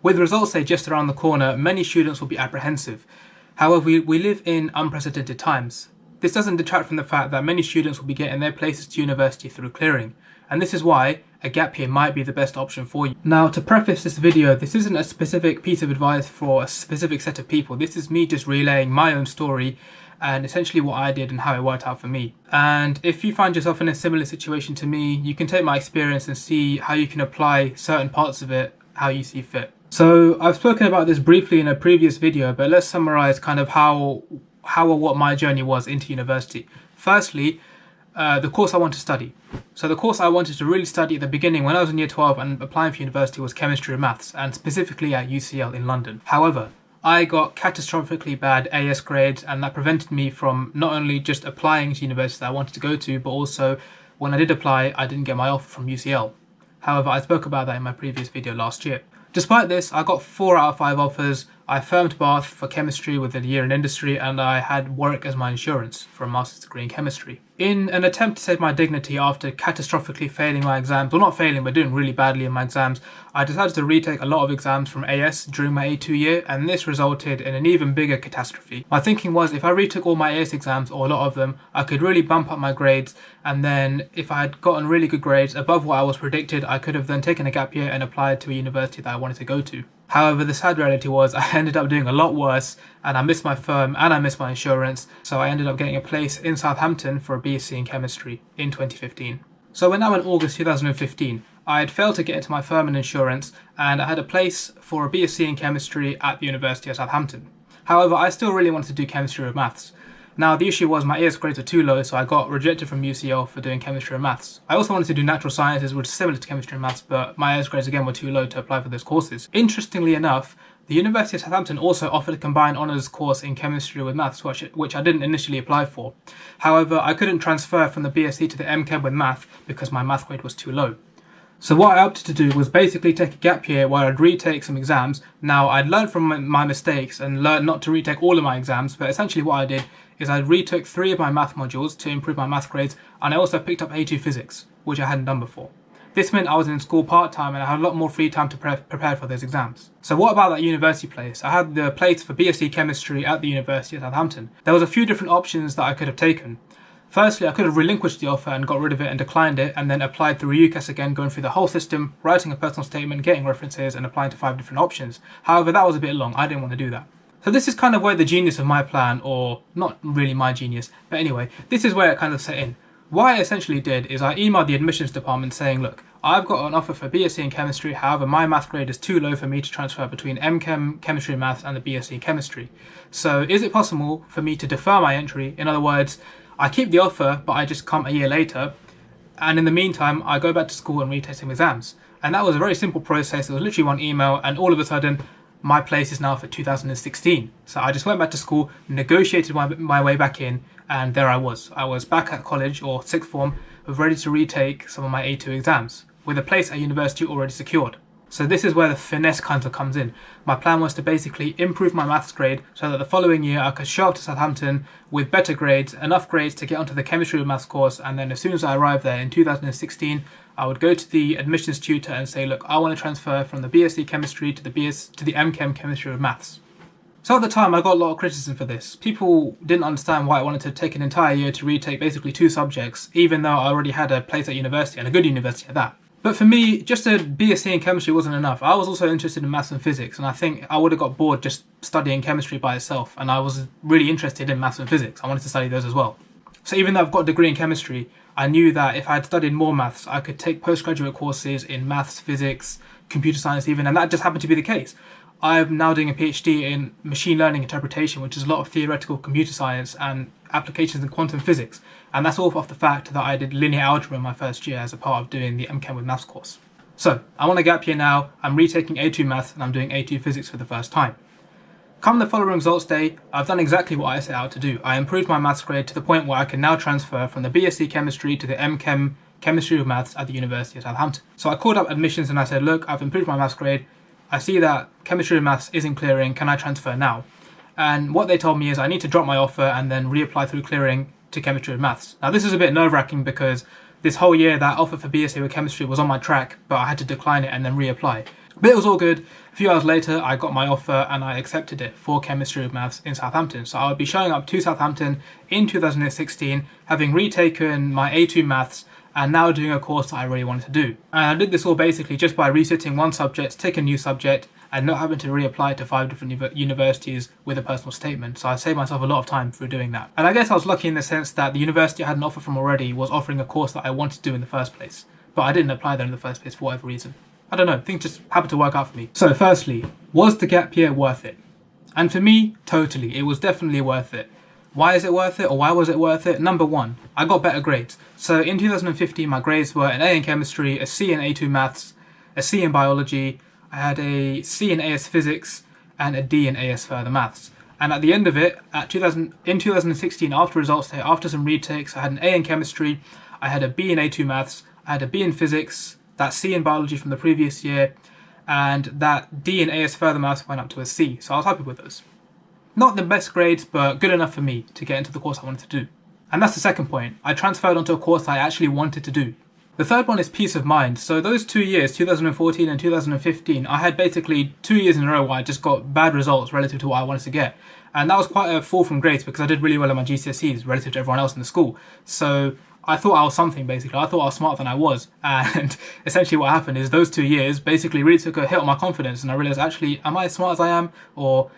With results day just around the corner, many students will be apprehensive. However, we live in unprecedented times. This doesn't detract from the fact that many students will be getting their places to university through clearing, and this is why a gap year might be the best option for you. Now, to preface this video, this isn't a specific piece of advice for a specific set of people. This is me just relaying my own story and essentially what I did and how it worked out for me. And if you find yourself in a similar situation to me, you can take my experience and see how you can apply certain parts of it how you see fit. So I've spoken about this briefly in a previous video, but let's summarize kind of how or what my journey was into university. Firstly, the course I want to study. So the course I wanted to really study at the beginning when I was in year 12 and applying for university was chemistry and maths, and specifically at UCL in London. However, I got catastrophically bad AS grades, and that prevented me from not only just applying to university that I wanted to go to, but also when I did apply, I didn't get my offer from UCL. However, I spoke about that in my previous video last year. Despite this, I got 4 out of 5 offers. I affirmed Bath for chemistry with a year in industry, and I had work as my insurance for a master's degree in chemistry. In an attempt to save my dignity after catastrophically failing my exams, well, not failing, but doing really badly in my exams, I decided to retake a lot of exams from AS during my A2 year, and this resulted in an even bigger catastrophe. My thinking was if I retook all my AS exams, or a lot of them, I could really bump up my grades, and then if I had gotten really good grades above what I was predicted, I could have then taken a gap year and applied to a university that I wanted to go to. However, the sad reality was I ended up doing a lot worse, and I missed my firm and I missed my insurance, so I ended up getting a place in Southampton for a BSc in chemistry in 2015. So we're now in August 2015. I had failed to get into my firm and insurance, and I had a place for a BSc in chemistry at the University of Southampton. However, I still really wanted to do chemistry with maths. Now, the issue was my AS grades were too low, so I got rejected from UCL for doing chemistry and maths. I also wanted to do natural sciences, which is similar to chemistry and maths, but my AS grades again were too low to apply for those courses. Interestingly enough, the University of Southampton also offered a combined honours course in chemistry with maths, which I didn't initially apply for. However, I couldn't transfer from the BSc to the MChem with math because my math grade was too low. So what I opted to do was basically take a gap year where I'd retake some exams. Now, I'd learned from my mistakes and learned not to retake all of my exams, but essentially what I did is I retook 3 of my math modules to improve my math grades, and I also picked up A2 physics, which I hadn't done before. This meant I was in school part-time and I had a lot more free time to prepare for those exams. So what about that university place? I had the place for BSc chemistry at the University of Southampton. There was a few different options that I could have taken. Firstly, I could have relinquished the offer and got rid of it and declined it, and then applied through UCAS again, going through the whole system, writing a personal statement, getting references, and applying to 5 different options. However, that was a bit long. I didn't want to do that. So this is kind of where the genius of my plan, or not really my genius, but anyway, this is where it kind of set in. What I essentially did is I emailed the admissions department saying, look, I've got an offer for BSc in chemistry, however my math grade is too low for me to transfer between MChem, chemistry and maths, and the BSc in chemistry. So is it possible for me to defer my entry? In other words, I keep the offer, but I just come a year later, and in the meantime, I go back to school and retake some exams. And that was a very simple process. It was literally one email, and all of a sudden, my place is now for 2016. So I just went back to school, negotiated my way back in, and there I was. I was back at college, or sixth form, ready to retake some of my A2 exams, with a place at university already secured. So this is where the finesse kind of comes in. My plan was to basically improve my maths grade so that the following year I could show up to Southampton with better grades, enough grades to get onto the chemistry and maths course, and then as soon as I arrived there in 2016, I would go to the admissions tutor and say, look, I want to transfer from the BSc chemistry to the MChem chemistry with maths. So at the time I got a lot of criticism for this. People didn't understand why I wanted to take an entire year to retake basically 2 subjects, even though I already had a place at university, and a good university at that. But for me, just a BSc in chemistry wasn't enough. I was also interested in maths and physics, and I think I would have got bored just studying chemistry by itself, and I was really interested in maths and physics. I wanted to study those as well. So even though I've got a degree in chemistry, I knew that if I had studied more maths, I could take postgraduate courses in maths, physics, computer science even, and that just happened to be the case. I'm now doing a PhD in machine learning interpretation, which is a lot of theoretical computer science and applications in quantum physics. And that's all off the fact that I did linear algebra in my first year as a part of doing the MChem with maths course. So I'm on a gap year now, I'm retaking A2 maths and I'm doing A2 physics for the first time. Come the following results day, I've done exactly what I set out to do. I improved my maths grade to the point where I can now transfer from the BSc chemistry to the MChem chemistry with maths at the University of Southampton. So I called up admissions and I said, look, I've improved my maths grade. I see that chemistry and maths isn't clearing, can I transfer now? And what they told me is I need to drop my offer and then reapply through clearing to chemistry and maths. Now this is a bit nerve-wracking because this whole year that offer for BSc with chemistry was on my track, but I had to decline it and then reapply. But it was all good. A few hours later, I got my offer and I accepted it for chemistry with maths in Southampton. So I would be showing up to Southampton in 2016, having retaken my A2 maths and now doing a course that I really wanted to do. And I did this all basically just by resitting one subject, take a new subject, and not having to reapply to 5 different universities with a personal statement. So I saved myself a lot of time through doing that. And I guess I was lucky in the sense that the university I had an offer from already was offering a course that I wanted to do in the first place. But I didn't apply there in the first place for whatever reason. I don't know, things just happened to work out for me. So firstly, was the gap year worth it? And for me, totally, it was definitely worth it. Why is it worth it, or why was it worth it? Number one, I got better grades. So in 2015, my grades were an A in chemistry, a C in A2 maths, a C in biology, I had a C in AS physics, and a D in AS further maths. And at the end of it, in 2016, after results day, after some retakes, I had an A in chemistry, I had a B in A2 maths, I had a B in physics, that C in biology from the previous year, and that D in AS further maths went up to a C. So I was happy with those. Not the best grades, but good enough for me to get into the course I wanted to do. And that's the second point. I transferred onto a course I actually wanted to do. The third one is peace of mind. So those 2 years, 2014 and 2015, I had basically 2 years in a row where I just got bad results relative to what I wanted to get. And that was quite a fall from grades because I did really well in my GCSEs relative to everyone else in the school. So I thought I was something basically. I thought I was smarter than I was. And essentially what happened is those 2 years basically really took a hit on my confidence. And I realized, actually, am I as smart as I am? Or,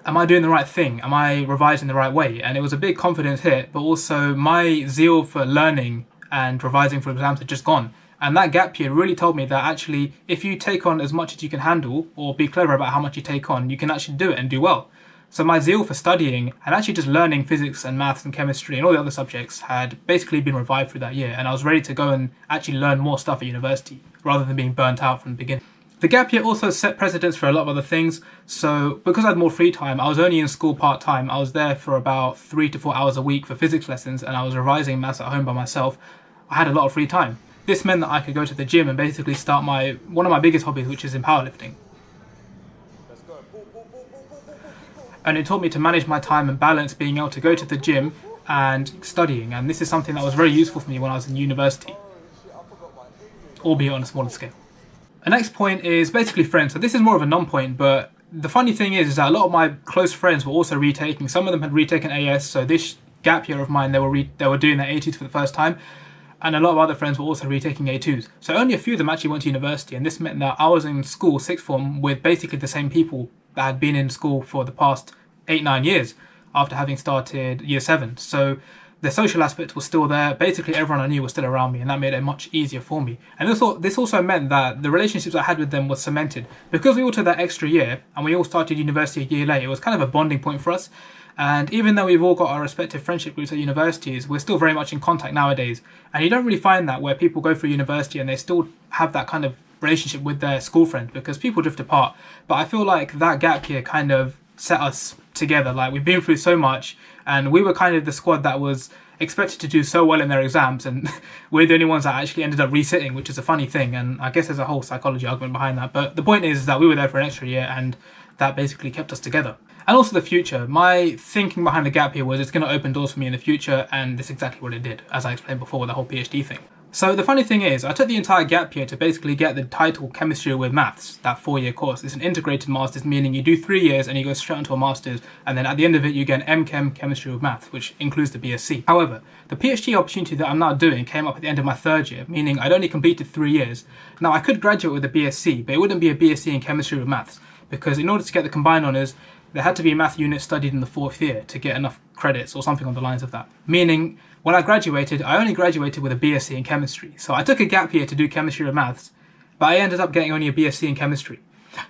am I doing the right thing? Am I revising the right way? And it was a big confidence hit, but also my zeal for learning and revising for exams had just gone. And that gap year really told me that actually, if you take on as much as you can handle, or be clever about how much you take on, you can actually do it and do well. So my zeal for studying and actually just learning physics and maths and chemistry and all the other subjects had basically been revived through that year. And I was ready to go and actually learn more stuff at university rather than being burnt out from the beginning. The gap year also set precedents for a lot of other things. So because I had more free time, I was only in school part-time. I was there for about 3 to 4 hours a week for physics lessons, and I was revising maths at home by myself. I had a lot of free time. This meant that I could go to the gym and basically start one of my biggest hobbies, which is in powerlifting. And it taught me to manage my time and balance being able to go to the gym and studying. And this is something that was very useful for me when I was in university, albeit on a smaller scale. The next point is basically friends. So this is more of a non-point, but the funny thing is that a lot of my close friends were also retaking. Some of them had retaken AS, so this gap year of mine, they were doing their A2s for the first time. And a lot of other friends were also retaking A2s. So only a few of them actually went to university, and this meant that I was in school, sixth form, with basically the same people that had been in school for the past 8-9 years after having started year 7. So the social aspect was still there. Basically everyone I knew was still around me, and that made it much easier for me. And this also meant that the relationships I had with them was cemented. Because we all took that extra year and we all started university a year late, it was kind of a bonding point for us. And even though we've all got our respective friendship groups at universities, we're still very much in contact nowadays. And you don't really find that where people go through university and they still have that kind of relationship with their school friend, because people drift apart. But I feel like that gap year kind of set us together. Like, we've been through so much, and we were kind of the squad that was expected to do so well in their exams, and we're the only ones that actually ended up resitting, which is a funny thing. And I guess there's a whole psychology argument behind that. But the point is that we were there for an extra year, and that basically kept us together. And also the future. My thinking behind the gap year was it's going to open doors for me in the future, and this is exactly what it did, as I explained before with the whole PhD thing. So the funny thing is, I took the entire gap year to basically get the title Chemistry with Maths, that 4-year course. It's an integrated master's, meaning you do 3 years and you go straight onto a master's, and then at the end of it you get an MChem Chemistry with Maths, which includes the BSc. However, the PhD opportunity that I'm now doing came up at the end of my 3rd year, meaning I'd only completed 3 years. Now I could graduate with a BSc, but it wouldn't be a BSc in Chemistry with Maths, because in order to get the combined honours, there had to be a math unit studied in the 4th year to get enough credits, or something on the lines of that. Meaning, when I graduated, I only graduated with a BSc in chemistry. So I took a gap year to do chemistry with maths, but I ended up getting only a BSc in chemistry.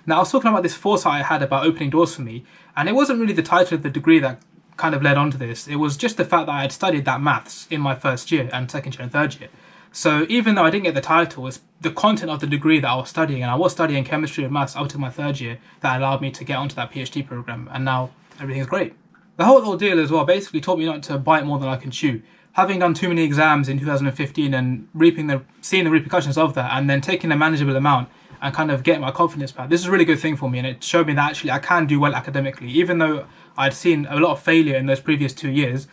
Now, I was talking about this foresight I had about opening doors for me, and it wasn't really the title of the degree that kind of led on to this. It was just the fact that I had studied that maths in my 1st year and 2nd year and 3rd year. So even though I didn't get the title, it's the content of the degree that I was studying, and I was studying chemistry and maths up to my 3rd year, that allowed me to get onto that PhD program, and now everything's great. The whole ordeal as well basically taught me not to bite more than I can chew. Having done too many exams in 2015 and seeing the repercussions of that, and then taking a manageable amount and kind of getting my confidence back, this is a really good thing for me, and it showed me that actually I can do well academically. Even though I'd seen a lot of failure in those previous 2 years,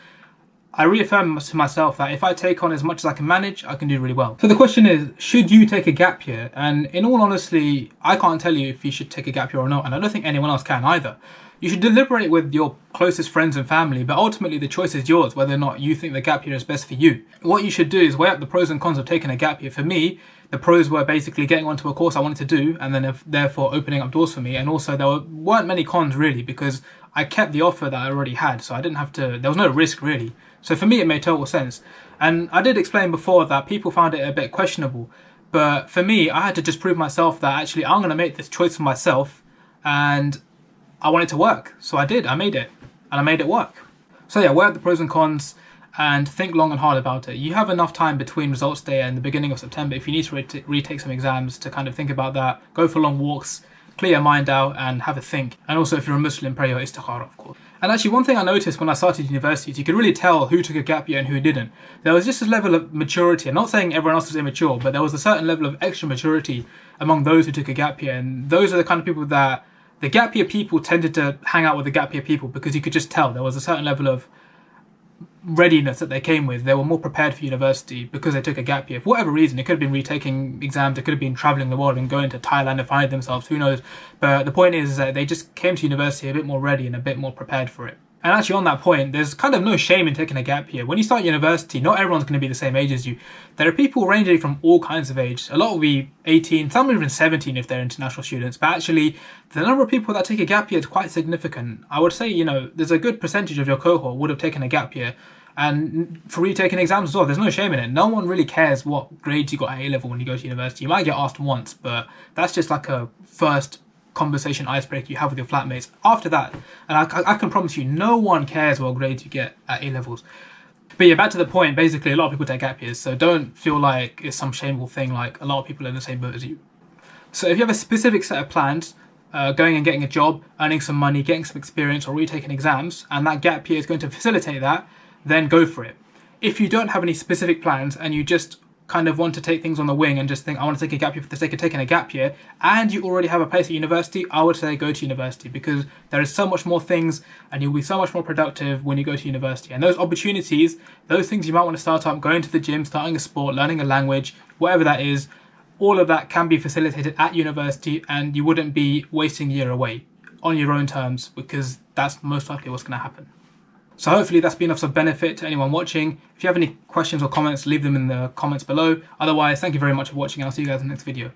I reaffirmed to myself that if I take on as much as I can manage, I can do really well. So the question is, should you take a gap year? And in all honesty, I can't tell you if you should take a gap year or not, and I don't think anyone else can either. You should deliberate with your closest friends and family, but ultimately the choice is yours, whether or not you think the gap year is best for you. What you should do is weigh up the pros and cons of taking a gap year. For me, the pros were basically getting onto a course I wanted to do, and then therefore opening up doors for me. And also there weren't many cons really, because I kept the offer that I already had, so I didn't have to, there was no risk really. So for me it made total sense. And I did explain before that people found it a bit questionable, but for me I had to just prove myself that actually I'm going to make this choice for myself, and I want it to work. So I did, I made it, and I made it work. So yeah, weigh up the pros and cons and think long and hard about it. You have enough time between results day and the beginning of September if you need to retake some exams to kind of think about that, go for long walks, clear your mind out and have a think. And also if you're a Muslim, pray your istikhara, of course. And actually one thing I noticed when I started university is you could really tell who took a gap year and who didn't. There was just a level of maturity. I'm not saying everyone else was immature, but there was a certain level of extra maturity among those who took a gap year. And those are the kind of people that, the gap year people tended to hang out with the gap year people because you could just tell there was a certain level of readiness that they came with. They were more prepared for university because they took a gap year. For whatever reason, it could have been retaking exams, it could have been traveling the world and going to Thailand and finding themselves, who knows. But the point is that they just came to university a bit more ready and a bit more prepared for it. And actually on that point, there's kind of no shame in taking a gap year. When you start university, not everyone's going to be the same age as you. There are people ranging from all kinds of age. A lot will be 18, some even 17 if they're international students. But actually, the number of people that take a gap year is quite significant. I would say, you know, there's a good percentage of your cohort would have taken a gap year. And for retaking exams as well, there's no shame in it. No one really cares what grades you got at A-level when you go to university. You might get asked once, but that's just like a first conversation icebreaker you have with your flatmates. After that, and I can promise you, no one cares what grades you get at A-levels. But yeah, back to the point, basically a lot of people take gap years, so don't feel like it's some shameful thing, like a lot of people are in the same boat as you. So if you have a specific set of plans, going and getting a job, earning some money, getting some experience, or retaking exams, and that gap year is going to facilitate that, then go for it. If you don't have any specific plans and you just kind of want to take things on the wing and just think, I want to take a gap year for the sake of taking a gap year, and you already have a place at university, I would say go to university, because there is so much more things and you'll be so much more productive when you go to university. And those opportunities, those things you might want to start up, going to the gym, starting a sport, learning a language, whatever that is, all of that can be facilitated at university, and you wouldn't be wasting a year away on your own terms, because that's most likely what's going to happen. So hopefully that's been of some benefit to anyone watching. If you have any questions or comments, leave them in the comments below. Otherwise, thank you very much for watching, and I'll see you guys in the next video.